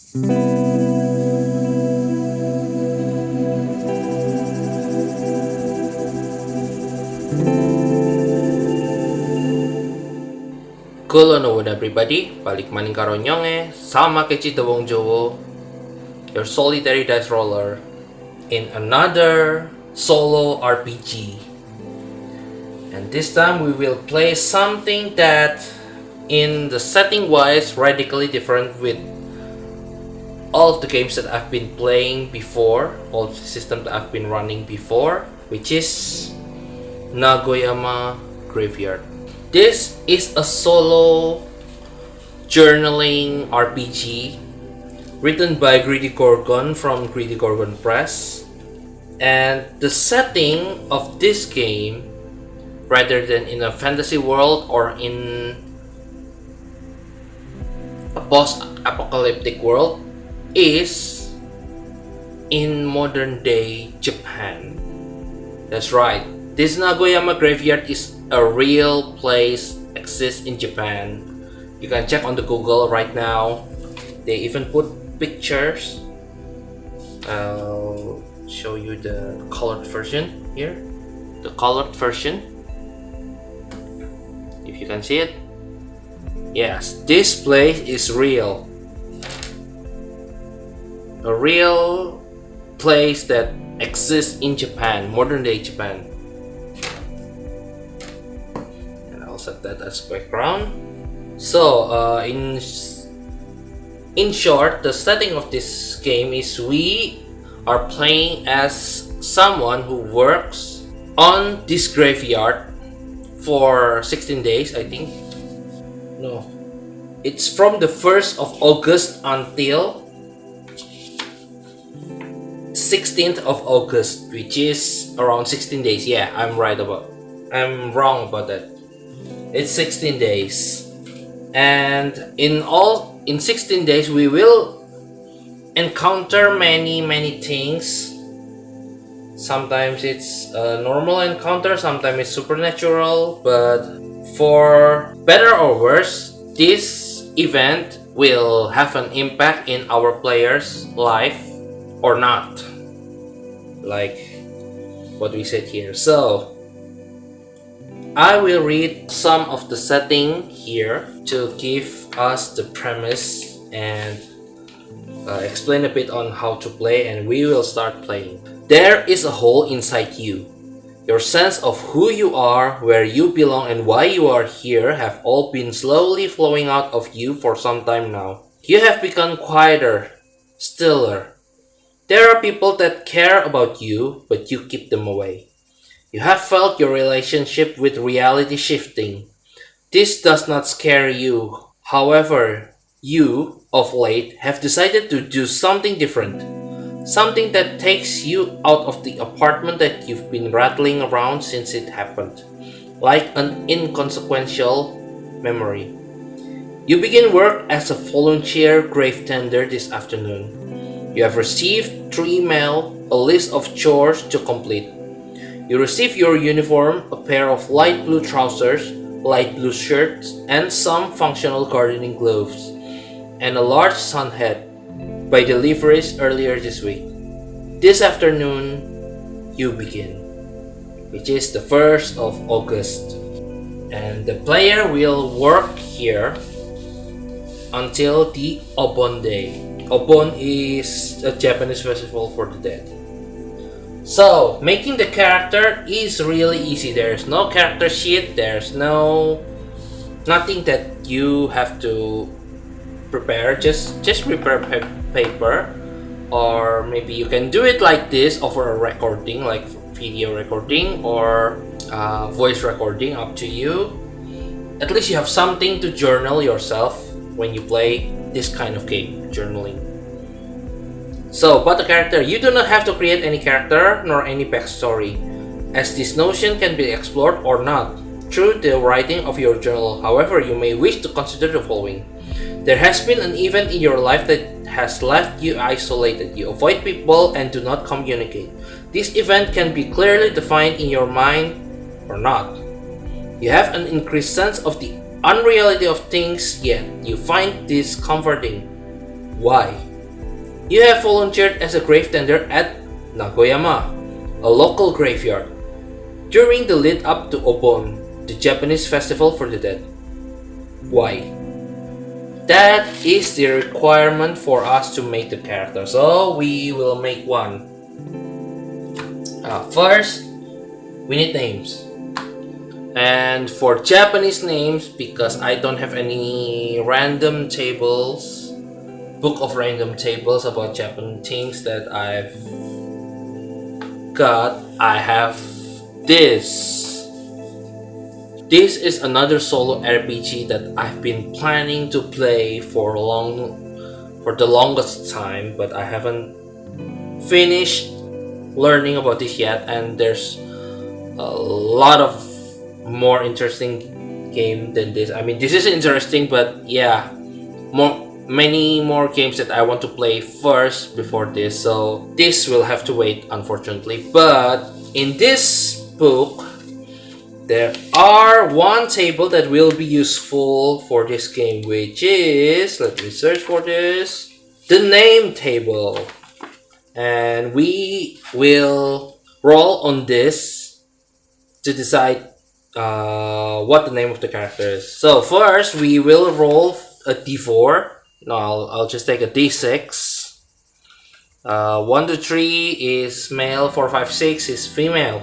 Kulo nuwun everybody, balik maning karo nyonge, SamAkechi the Wong Jowo, your solitary dice roller, in another solo RPG. And this time we will play something that, in the setting wise, radically different with all of the games that I've been playing before, all of the systems that I've been running before, which is Nagoyama Graveyard. This is a solo journaling RPG written by Greedy Gorgon from Greedy Gorgon Press, and the setting of this game, rather than in a fantasy world or in a post-apocalyptic world, is in modern day Japan. That's right, this Nagoyama Graveyard is a real place, exists in Japan. You can check on the Google right now. They even put pictures. I'll show you the colored version here. The colored version, if you can see it. Yes, this place is real. A real place that exists in Japan, modern day Japan. Set that as background. So in short, the setting of this game is we are playing as someone who works on this graveyard for 16 days, I think. No, it's from the 1st of August until 16th of August, which is around 16 days. Yeah, I'm wrong about that. It's 16 days, and in 16 days we will encounter many things. Sometimes it's a normal encounter, sometimes it's supernatural, but for better or worse, this event will have an impact in our player's life or not, like what we said here. So I will read some of the setting here to give us the premise and explain a bit on how to play, and we will start playing. There is a hole inside you. Your sense of who you are, where you belong, and why you are here have all been slowly flowing out of you for some time now. You have become quieter, stiller. There are people that care about you, but you keep them away. You have felt your relationship with reality shifting. This does not scare you. However, you, of late, have decided to do something different. Something that takes you out of the apartment that you've been rattling around since it happened, like an inconsequential memory. You begin work as a volunteer grave tender this afternoon. You have received through email a list of chores to complete. You receive your uniform, a pair of light blue trousers, light blue shirts, and some functional gardening gloves, and a large sun hat by deliveries earlier this week. This afternoon, you begin, which is the 1st of August, and the player will work here until the Obon Day. Obon is a Japanese festival for the dead. So, making the character is really easy. There's no character sheet, there's nothing that you have to prepare. Just prepare paper, or maybe you can do it like this over a recording, like video recording or voice recording, up to you. At least you have something to journal yourself when you play this kind of game, journaling. So, about the character, you do not have to create any character nor any backstory, as this notion can be explored or not through the writing of your journal. However, you may wish to consider the following. There has been an event in your life that has left you isolated. You avoid people and do not communicate. This event can be clearly defined in your mind or not. You have an increased sense of the unreality of things, yet you find this comforting. Why? You have volunteered as a grave tender at Nagoyama, a local graveyard, during the lead up to Obon, the Japanese festival for the dead. Why? That is the requirement for us to make the character, so we will make one. First, we need names. And for Japanese names, because I don't have any random tables, book of random tables about Japanese things that I've got, I have this. This is another solo RPG that I've been planning to play for the longest time, but I haven't finished learning about this yet, and there's a lot of more interesting game than this. I mean, this is interesting, but yeah, many more games that I want to play first before this, so this will have to wait, unfortunately. But in this book, there are one table that will be useful for this game, which is, let me search for this, the name table. And we will roll on this to decide what the name of the character is. So first, we will roll a d4. No, I'll just take a d6. 1 to 3 is male, 4, 5, 6 is female.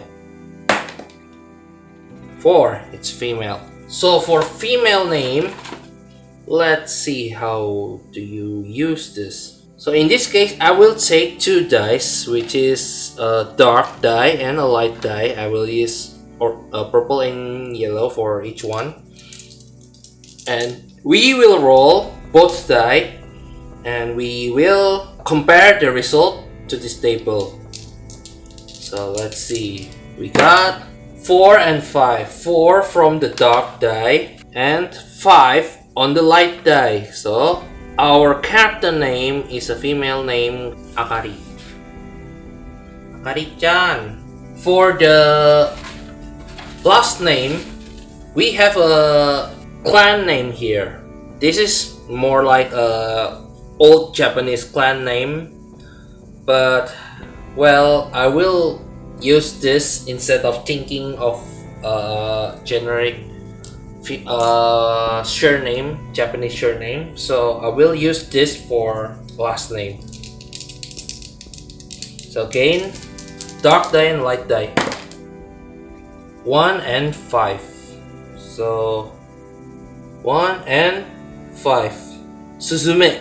4, it's female. So for female name, let's see how do you use this. So in this case, I will take 2 dice, which is a dark die and a light die. I will use purple and yellow for each one. And we will roll both die, and we will compare the result to this table. So let's see. We got 4 and 5. 4 from the dark die and 5 on the light die. So our character name is a female name, Akari. Akari-chan. For the last name, we have a clan name here. This is more like a old Japanese clan name, but well, I will use this instead of thinking of generic surname, Japanese surname. So I will use this for last name. So again, dark die and light die. 1 and 5. So 1 and 5. Suzume,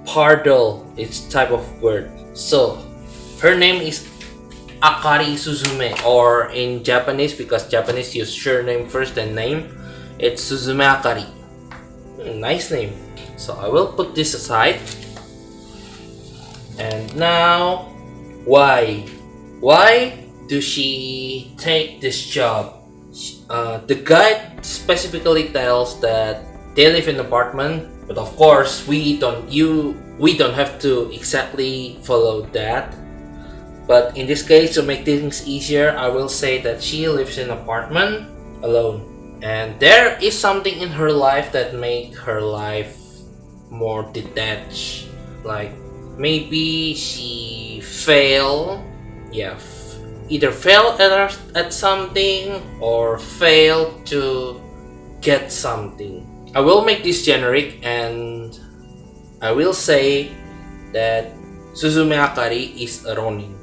Pardal, it's type of word. So her name is Akari Suzume, or in Japanese, because Japanese use surname first then name, it's Suzume Akari. Nice name. So I will put this aside. And now, why do she take this job? The guide specifically tells that they live in an apartment, but of course we don't have to exactly follow that. But in this case, to make things easier, I will say that she lives in an apartment alone, and there is something in her life that makes her life more detached. Like maybe she either failed at something or failed to get something. I will make this generic, and I will say that Suzume Akari is a Ronin.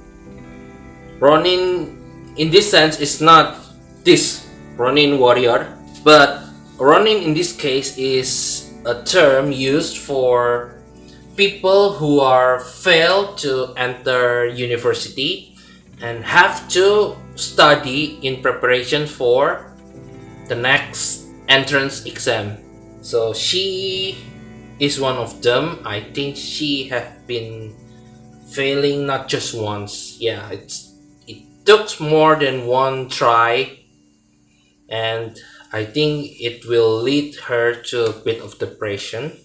Ronin in this sense is not this Ronin warrior, but Ronin in this case is a term used for people who are failed to enter university and have to study in preparation for the next entrance exam. So she is one of them. I think she have been failing not just once. Yeah, it took more than one try, and I think it will lead her to a bit of depression.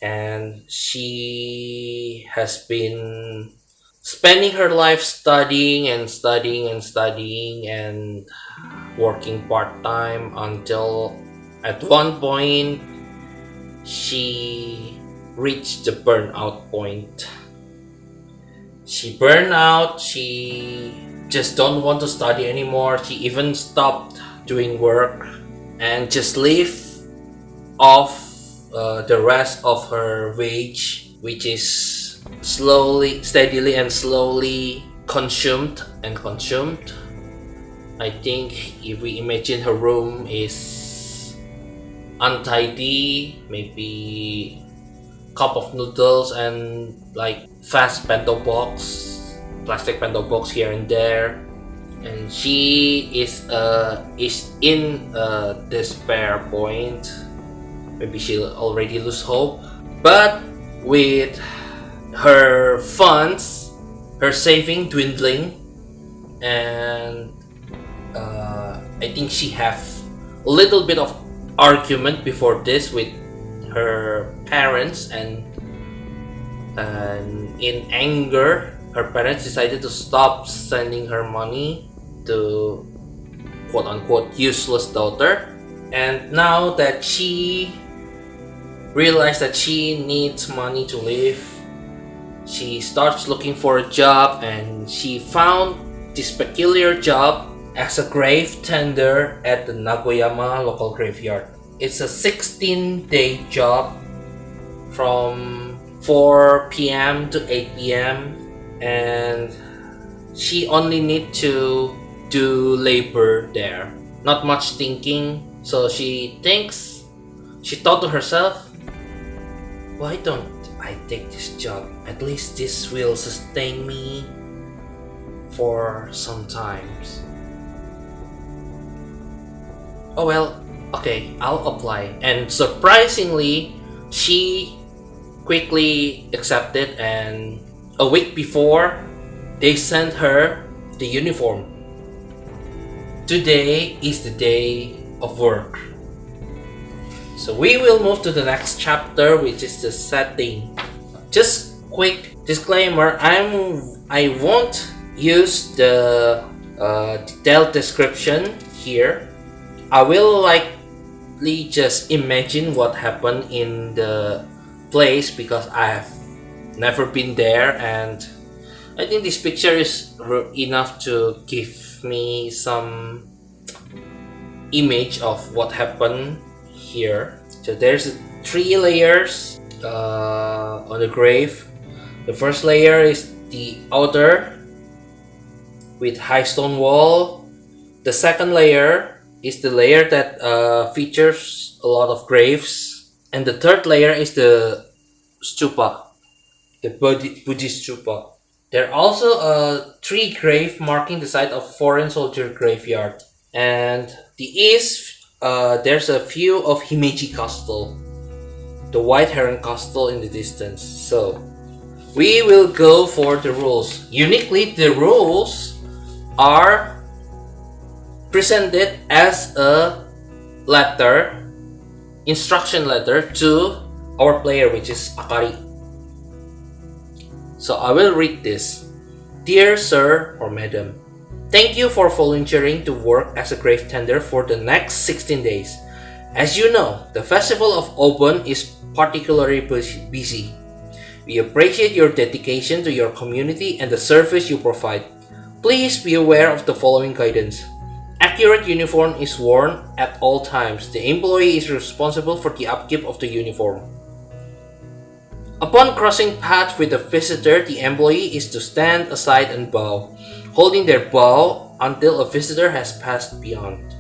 And she has been spending her life studying and working part-time until at one point she reached the burnout point. She burned out, she just don't want to study anymore, she even stopped doing work and just live off the rest of her wage, which is steadily and slowly consumed. I think if we imagine her room is untidy, maybe cup of noodles and like fast bento box, plastic bento box here and there, and she is in a despair point. Maybe she'll already lose hope, but with her funds, her saving dwindling, and I think she have a little bit of argument before this with her parents, and in anger, her parents decided to stop sending her money to quote-unquote useless daughter. And now that she realized that she needs money to live, she starts looking for a job, and she found this peculiar job as a grave tender at the Nagoyama local graveyard. It's a 16-day job from 4 p.m. to 8 p.m. and she only needs to do labor there. Not much thinking, so she thought to herself, why don't I take this job? At least this will sustain me for some times. Oh well, okay, I'll apply. And surprisingly, she quickly accepted, and a week before, they sent her the uniform. Today is the day of work. So we will move to the next chapter, which is the setting. Just quick disclaimer, I won't use the detailed description here. I will likely just imagine what happened in the place because I have never been there, and I think this picture is enough to give me some image of what happened here. So there's 3 layers on the grave. The first layer is the outer with high stone wall. The second layer is the layer that features a lot of graves, and the third layer is the stupa, the Buddhist stupa. There are also 3 graves marking the site of foreign soldier graveyard, and the east there's a view of Himeji Castle, the White Heron Castle in the distance. So we will go for the rules. Uniquely, the rules are presented as a letter, instruction letter to our player, which is Akari. So I will read this. Dear Sir or Madam, thank you for volunteering to work as a grave tender for the next 16 days. As you know, the festival of Obon is particularly busy. We appreciate your dedication to your community and the service you provide. Please be aware of the following guidance. Accurate uniform is worn at all times. The employee is responsible for the upkeep of the uniform. Upon crossing paths with a visitor, the employee is to stand aside and bow, holding their bow until a visitor has passed beyond.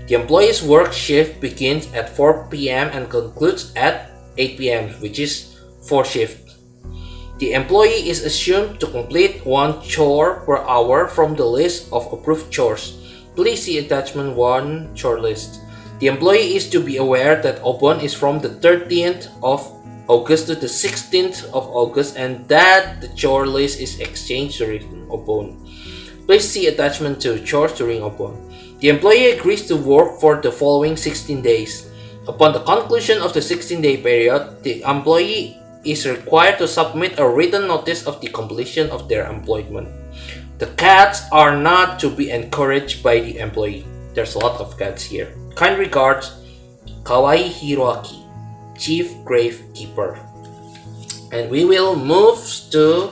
The employee's work shift begins at 4 p.m. and concludes at 8 p.m., which is 4 shift. The employee is assumed to complete 1 chore per hour from the list of approved chores. Please see attachment 1 chore list. The employee is to be aware that Obon is from the 13th of August to the 16th of August, and that the chore list is exchanged during Obon. Please see attachment 2 chores during Obon. The employee agrees to work for the following 16 days. Upon the conclusion of the 16-day period, the employee is required to submit a written notice of the completion of their employment. The cats are not to be encouraged by the employee. There's a lot of cats here. Kind regards, Kawaii Hiroaki, Chief Gravekeeper. And we will move to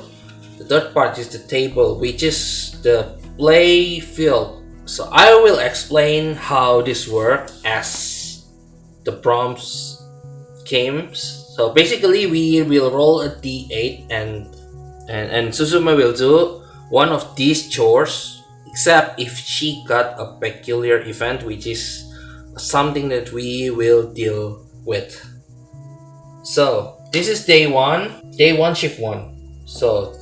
the third part, is the table, which is the play field. So I will explain how this works as the prompts came. So basically we will roll a d8 and Suzume will do one of these chores, except if she got a peculiar event, which is something that we will deal with. So this is day one shift 1. So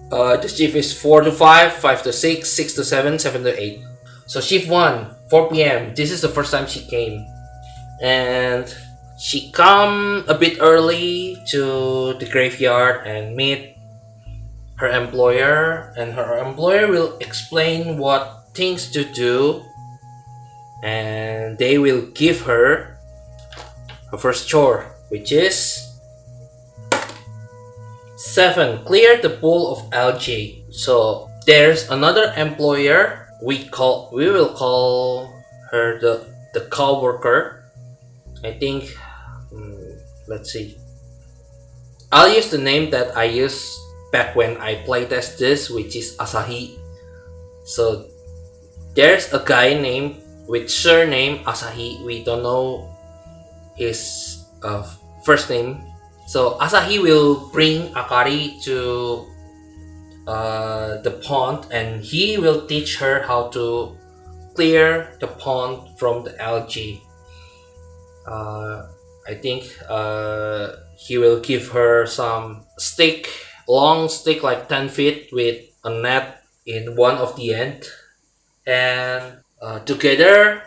the shift is 4 to 5, 5 to 6, 6 to 7, 7 to 8. So shift 1, 4 p.m. This is the first time she came, and she come a bit early to the graveyard and meet her employer, and her employer will explain what things to do, and they will give her first chore, which is 7. Clear the pool of algae. So there's another employer. We will call her the co-worker. I think. Let's see. I'll use the name that I used back when I playtest this, which is Asahi. So there's a guy named with surname Asahi. We don't know his first name. So Asahi will bring Akari to the pond, and he will teach her how to clear the pond from the algae. I think he will give her some long stick like 10 feet with a net in one of the end, and together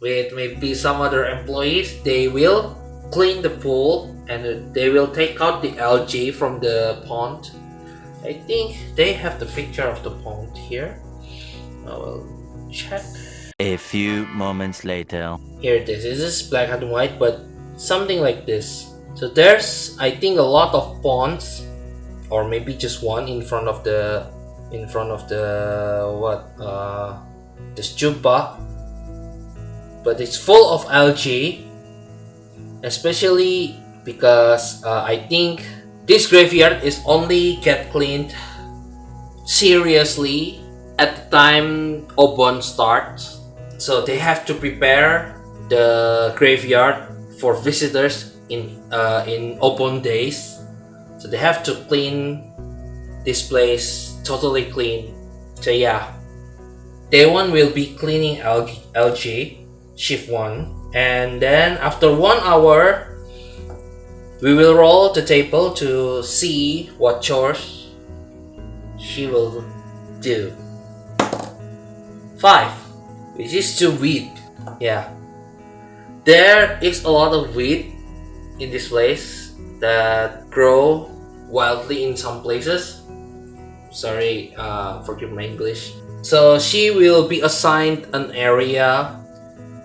with maybe some other employees, they will clean the pool and they will take out the algae from the pond. I think they have the picture of the pond here. I will check. A few moments later. Here it is. This is black and white, but something like this. So there's, I think, a lot of ponds, or maybe just one in front of the the stupa, but it's full of algae, especially because I think this graveyard is only get cleaned seriously at the time Obon starts. So they have to prepare the graveyard for visitors in open days. So they have to clean this place totally clean. So yeah, day 1 will be cleaning algae, shift 1, and then after 1 hour we will roll the table to see what chores she will do. 5, which is to weed. Yeah, there is a lot of weed in this place that grow wildly in some places. Sorry, forgive my English. So she will be assigned an area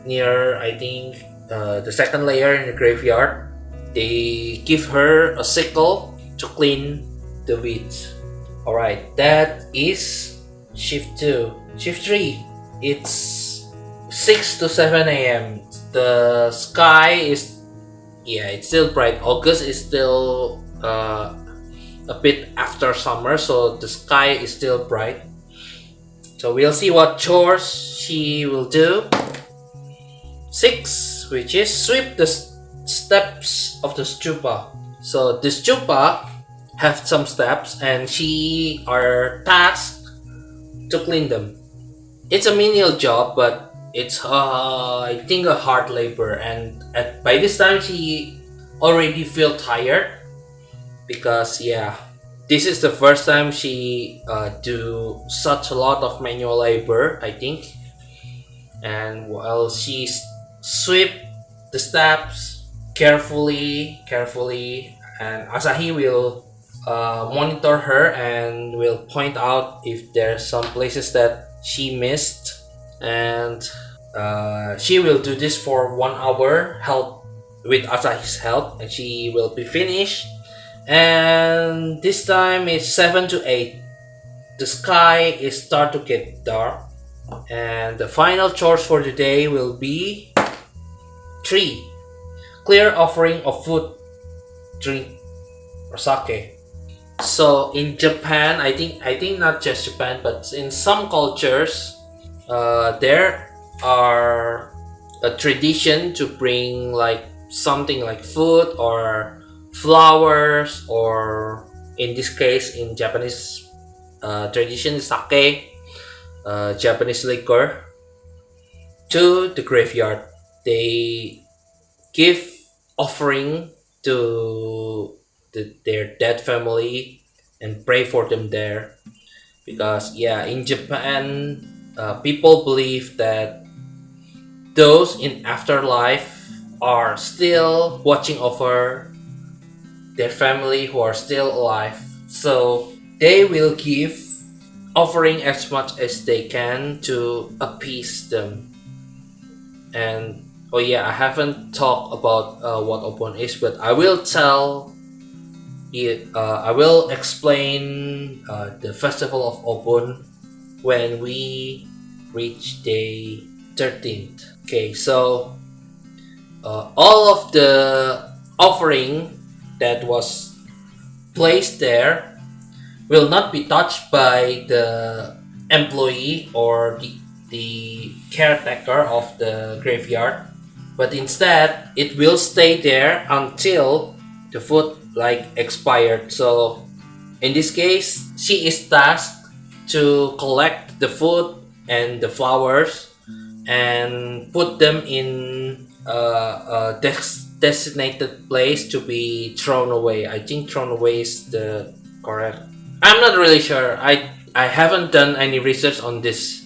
near, I think, the second layer in the graveyard. They give her a sickle to clean the weeds. Alright, that is shift 2. Shift 3, it's 6 to 7 a.m. The sky is, it's still bright. August is still a bit after summer, so the sky is still bright. So we'll see what chores she will do. 6, which is sweep the steps of the stupa. So the stupa have some steps, and she are tasked to clean them. It's a menial job, but it's I think a hard labor, and by this time she already feel tired because this is the first time she do such a lot of manual labor, I think. And while she sweep the steps carefully, and Asahi will monitor her and will point out if there's some places that she missed, and she will do this for 1 hour with Asahi's help, and she will be finished. And this time it's 7 to 8. The sky is start to get dark, and the final chores for the day will be 3. Clear offering of food, drink, or sake. So in Japan, I think not just Japan, but in some cultures, there are a tradition to bring like something like food or flowers, or in this case, in Japanese tradition, sake, Japanese liquor, to the graveyard. They give offering to their dead family and pray for them there, because yeah, in Japan, people believe that those in afterlife are still watching over their family who are still alive, so they will give offering as much as they can to appease them. And oh yeah, I haven't talked about what Opon is, but I will tell it. I will explain the festival of Opon when we reach day 13th. Okay, so all of the offering that was placed there will not be touched by the employee or the caretaker of the graveyard, but instead it will stay there until the food like expired. So in this case, she is tasked to collect the food and the flowers and put them in a designated place to be thrown away. I think thrown away is the correct. I'm not really sure. I haven't done any research on this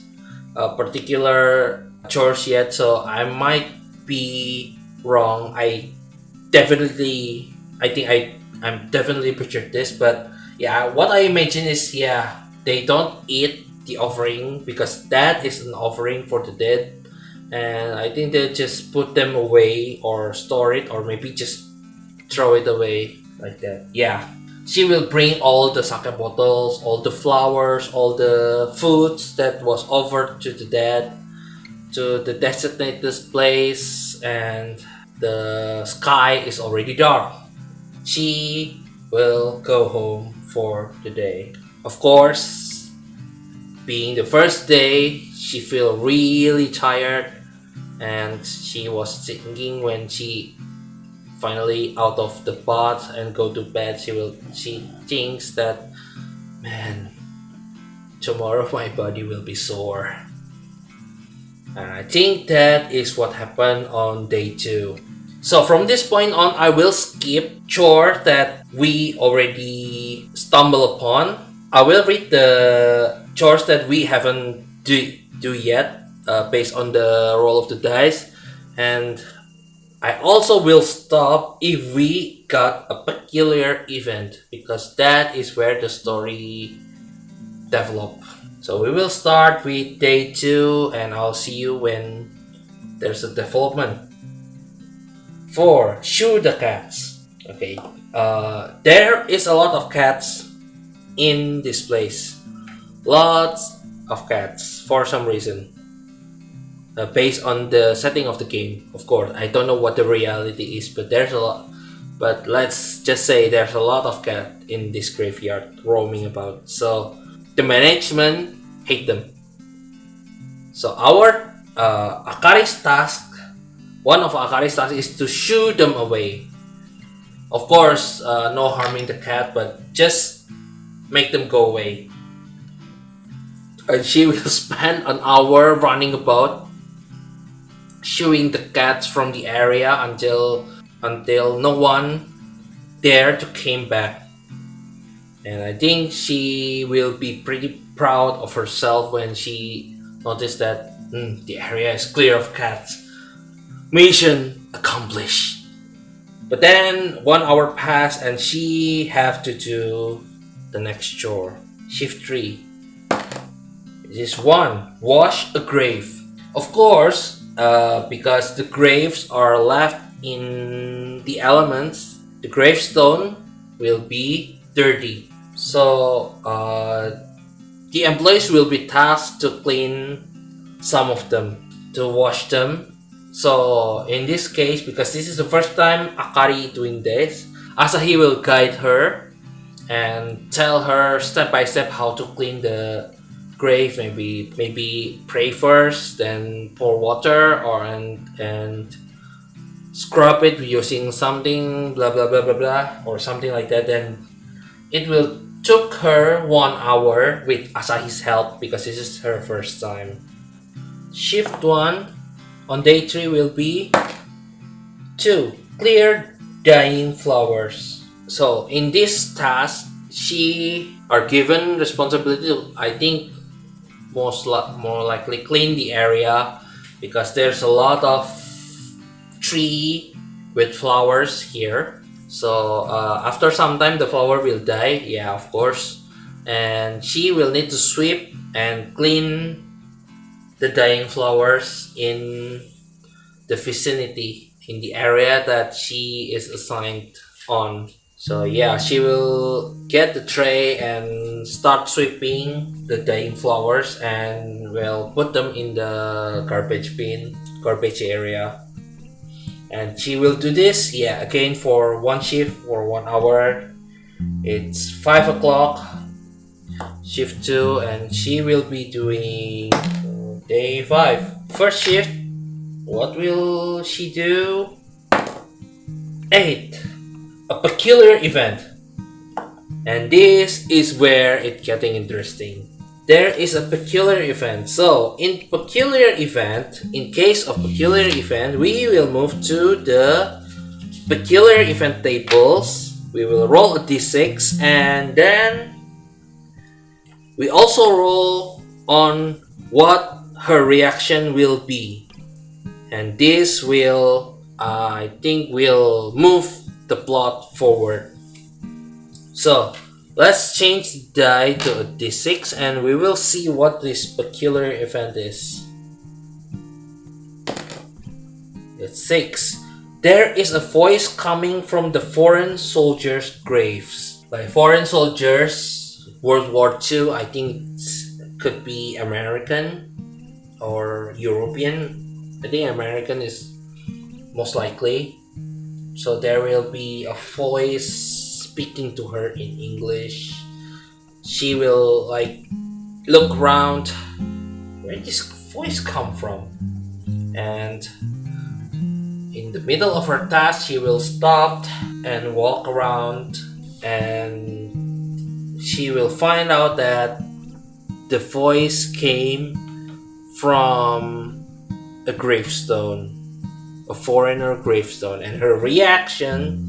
particular chores yet, so I might be wrong. I'm definitely pictured this, but yeah, what I imagine is, yeah, they don't eat the offering because that is an offering for the dead, and I think they just put them away or store it or maybe just throw it away like that. Yeah, she will bring all the sake bottles, all the flowers, all the foods that was offered to the dead to the designated place, and the sky is already dark. She will go home for the day. Of course, being the first day, she feel really tired, and she was thinking when she finally out of the bath and go to bed, she thinks that, man, tomorrow my body will be sore. And I think that is what happened on day 2. So from this point on, I will skip chore that we already stumble upon. I will read the chores that we haven't do yet, based on the roll of the dice, and I also will stop if we got a peculiar event, because that is where the story develop. So we will start with day 2, and I'll see you when there's a development. 4. Shoot the cats. Okay. There is a lot of cats in this place. Lots of cats for some reason. Based on the setting of the game, of course. I don't know what the reality is, but there's a lot. But let's just say there's a lot of cats in this graveyard roaming about. So the management hate them. So our Akari's task, one of Akari's tasks is to shoo them away. Of course, no harming the cat, but just make them go away. And she will spend an hour running about, shooing the cats from the area until no one dare to came back. And I think she will be pretty proud of herself when she noticed that the area is clear of cats. Mission accomplished. But then 1 hour passed and she have to do the next chore. Shift 3. This is 1. Wash a grave. Of course, because the graves are left in the elements, the gravestone will be dirty. So the employees will be tasked to clean some of them, to wash them. So in this case, because this is the first time Akari doing this, Asahi will guide her and tell her step by step how to clean the grave. Maybe pray first, then pour water, or and scrub it using something blah blah blah blah blah or something like that. Then it will took her 1 hour with Asahi's help because this is her first time. Shift 1 on day 3 will be 2. Clear dying flowers. So in this task, she are given responsibility to, I think, more likely clean the area because there's a lot of tree with flowers here. So after some time the flower will die, yeah, of course, and she will need to sweep and clean the dying flowers in the vicinity, in the area that she is assigned on. So yeah, she will get the tray and start sweeping the dying flowers and will put them in the garbage area. And she will do this, yeah, again for one shift for 1 hour. It's 5 o'clock, shift 2, and she will be doing day 5. First shift, what will she do? 8. A peculiar event. And this is where it's getting interesting. There is a peculiar event. So in peculiar event, in case of peculiar event, we will move to the peculiar event tables. We will roll a d6 and then we also roll on what her reaction will be. And this will, I think, will move the plot forward. So let's change the die to a d6 and we will see what this peculiar event is. It's 6. There is a voice coming from the foreign soldiers' graves. By foreign soldiers, World War II, I think it could be American or European. I think American is most likely. So there will be a voice speaking to her in English. She will look around, where did this voice come from? And in the middle of her task, she will stop and walk around and she will find out that the voice came from a gravestone, a foreigner gravestone, and her reaction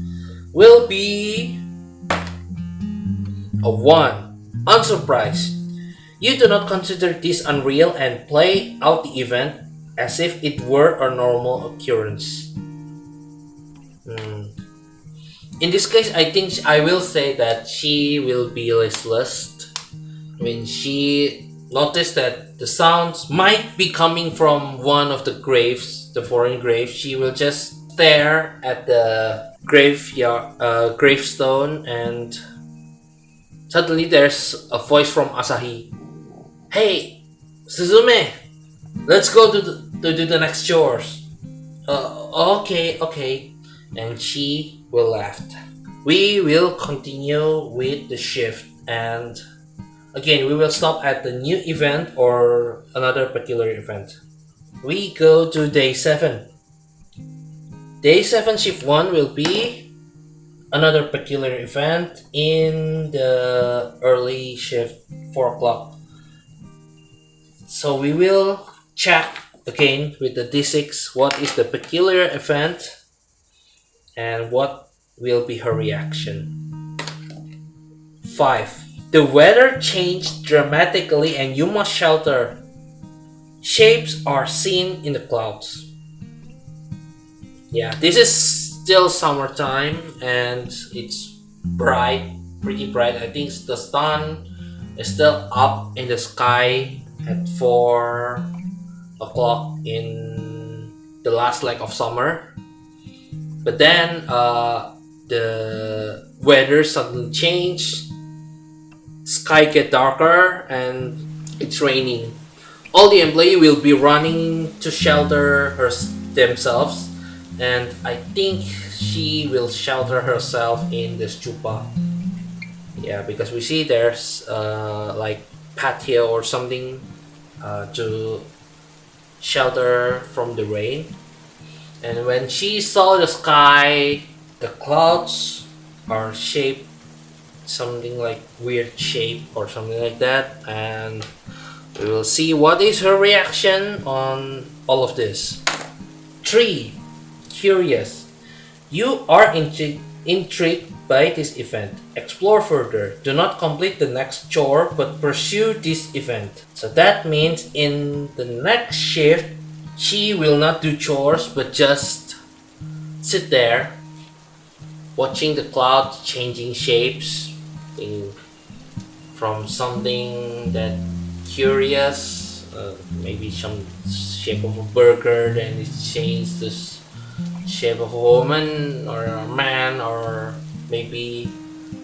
will be a 1. Unsurprised. You do not consider this unreal and play out the event as if it were a normal occurrence. In this case, I think I will say that she will be listless. When she noticed that the sounds might be coming from one of the graves, the foreign grave, she will just stare at the gravestone, and suddenly there's a voice from Asahi. Hey, Suzume, let's go to do the next chores. Okay. And she will left. We will continue with the shift, and again we will stop at the new event or another peculiar event. We go to day 7. Day 7 shift 1 will be another peculiar event in the early shift 4 o'clock. So we will check again with the d6 what is the peculiar event and what will be her reaction. 5. The weather changed dramatically and you must shelter. Shapes are seen in the clouds. Yeah, this is still summertime and it's bright, pretty bright. I think the sun is still up in the sky at 4 o'clock in the last leg of summer. But then the weather suddenly changed, sky get darker and it's raining. All the employees will be running to shelter themselves and I think she will shelter herself in the stupa. Yeah, because we see there's like patio or something to shelter from the rain. And when she saw the sky, the clouds are shaped something like weird shape or something like that, and we will see what is her reaction on all of this. 3. Curious. You are intrigued by this event. Explore further. Do not complete the next chore, but pursue this event. So that means in the next shift, she will not do chores, but just sit there, watching the clouds changing shapes, from something that curious, maybe some shape of a burger, then it changed to shape of a woman or a man, or maybe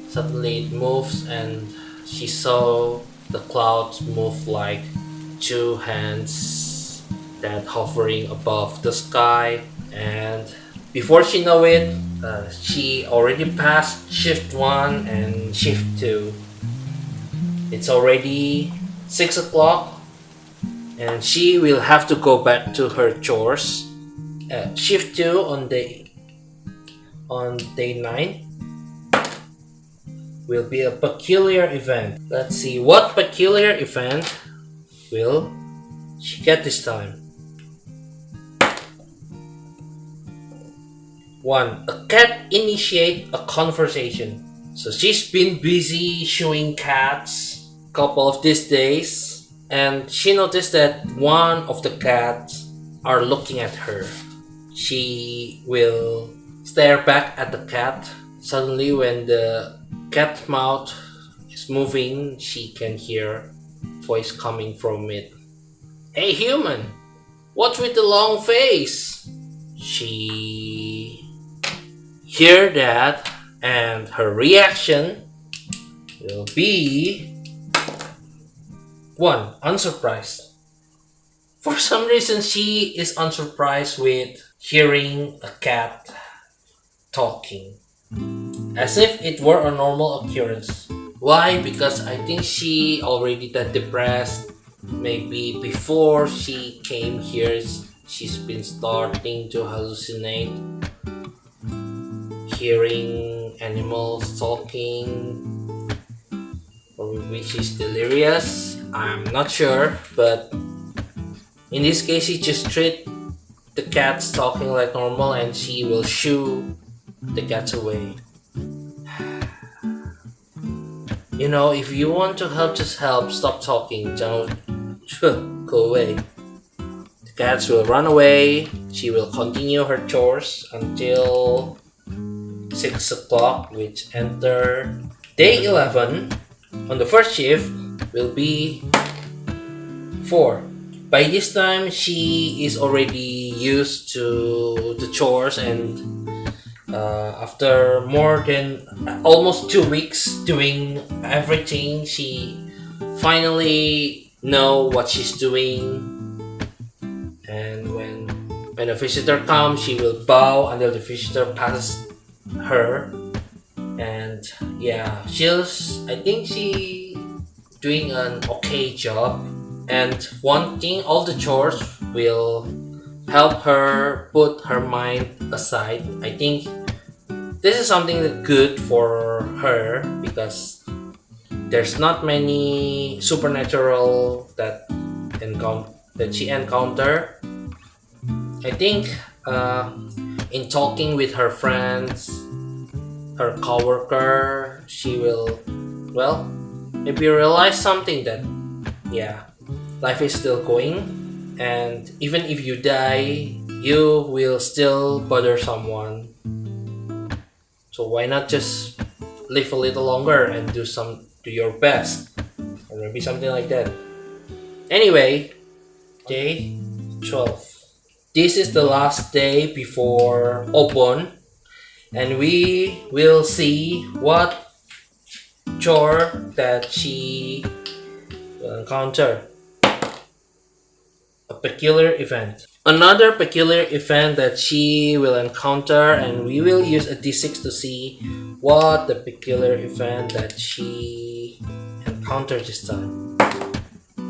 suddenly it moves and she saw the clouds move like two hands that hovering above the sky, and before she know it, she already passed shift 1 and shift 2. It's already 6 o'clock and she will have to go back to her chores. Shift 2 on day 9 will be a peculiar event. Let's see what peculiar event will she get this time. 1. A cat initiate a conversation. So she's been busy showing cats a couple of these days, and she noticed that one of the cats are looking at her. She will stare back at the cat. Suddenly when the cat mouth is moving, she can hear voice coming from it. Hey human, what's with the long face? She hear that, and her reaction will be 1. Unsurprised. For some reason, she is unsurprised with hearing a cat talking, as if it were a normal occurrence. Why? Because I think she already that depressed. Maybe before she came here, she's been starting to hallucinate, hearing animals talking, or maybe she's delirious. I'm not sure, but in this case, she just treat the cats talking like normal, and she will shoo the cats away. You know, if you want to help, just help. Stop talking. Don't go away. The cats will run away. She will continue her chores until 6 o'clock, which enter day 11 on the first shift will be 4. By this time, she is already used to the chores, and after more than almost 2 weeks doing everything, she finally know what she's doing. And when a visitor comes, she will bow until the visitor passes her. And yeah, I think she doing an okay job, and wanting all the chores will help her put her mind aside. I think this is something that good for her, because there's not many supernatural that she encounter. I think in talking with her friends, her coworker, she will, well, maybe realize something that, yeah, life is still going, and even if you die, you will still bother someone. So why not just live a little longer and do your best, or maybe something like that. Anyway, day 12. This is the last day before Obon, and we will see what chore that she will encounter. A peculiar event. Another peculiar event that she will encounter, and we will use a d6 to see what the peculiar event that she encountered this time.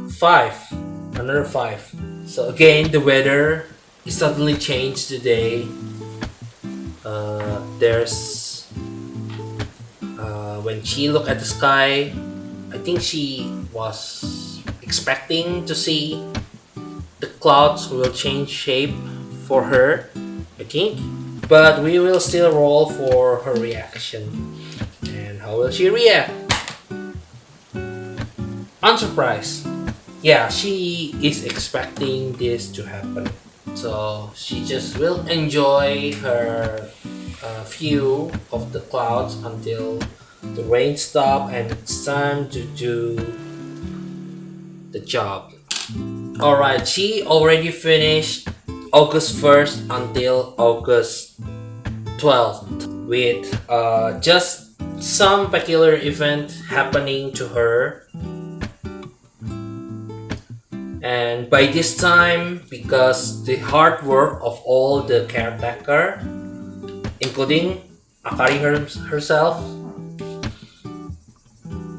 5. Another 5. So again, the weather is suddenly changed today. There's when she looked at the sky, I think she was expecting to see the clouds will change shape for her, I think. But we will still roll for her reaction. And how will she react? Unsurprised. Yeah, she is expecting this to happen. So she just will enjoy her view of the clouds until the rain stops and it's time to do the job. Alright, she already finished August 1st until August 12th with just some peculiar event happening to her. And by this time, because the hard work of all the caretaker, including Akari herself,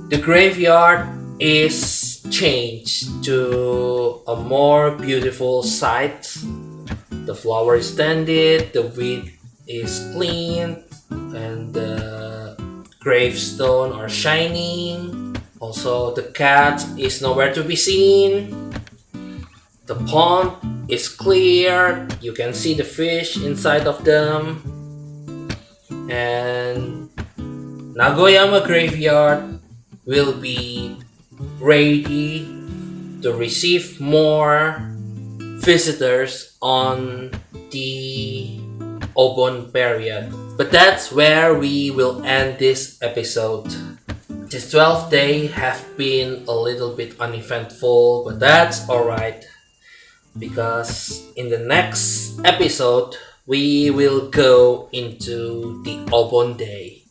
the graveyard is changed to a more beautiful sight. The flower is tended, the wheat is cleaned, and the gravestone are shining. Also, the cat is nowhere to be seen. The pond is clear. You can see the fish inside of them. And Nagoyama graveyard will be ready to receive more visitors on the Obon period. But that's where we will end this episode. This 12th day have been a little bit uneventful, but that's alright, because in the next episode we will go into the Obon Day,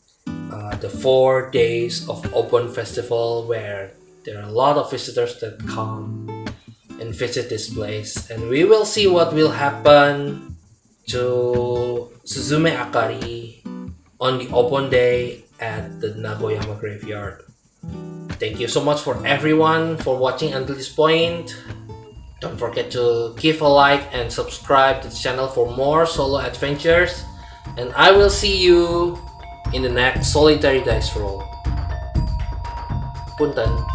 the 4 days of Obon Festival, where there are a lot of visitors that come and visit this place, and we will see what will happen to Suzume Akari on the Obon Day at the Nagoyama graveyard. Thank you so much for everyone for watching until this point. Don't forget to give a like and subscribe to the channel for more solo adventures, and I will see you in the next solitary dice roll. Punten.